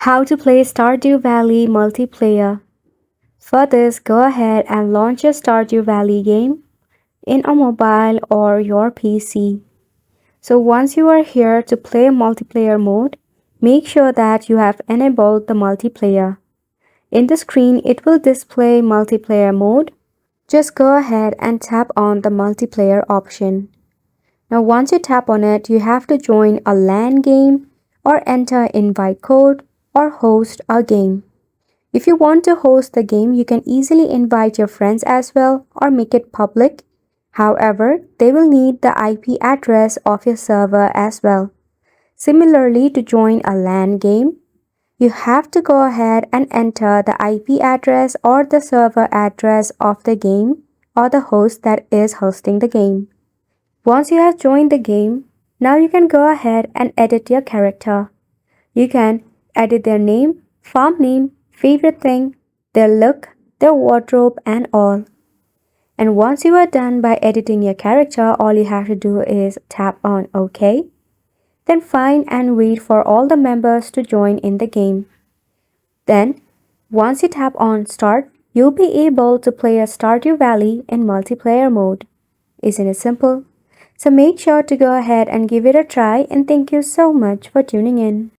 How to play Stardew Valley multiplayer. For this, go ahead and launch your Stardew Valley game in a mobile or your PC. So once you are here to play multiplayer mode, make sure that you have enabled the multiplayer. In the screen, it will display multiplayer mode. Just go ahead and tap on the multiplayer option. Now once you tap on it, you have to join a LAN game or enter invite code or host a game. If you want to host the game, you can easily invite your friends as well or make it public. However, they will need the IP address of your server as well. Similarly, to join a LAN game, you have to go ahead and enter the IP address or the server address of the game or the host that is hosting the game. Once you have joined the game, now you can go ahead and edit your character. You can edit their name, farm name, favorite thing, their look, their wardrobe and all. And once you are done by editing your character, all you have to do is tap on OK. Then find and wait for all the members to join in the game. Then, once you tap on Start, you'll be able to play a Stardew Valley in multiplayer mode. Isn't it simple? So make sure to go ahead and give it a try, and thank you so much for tuning in.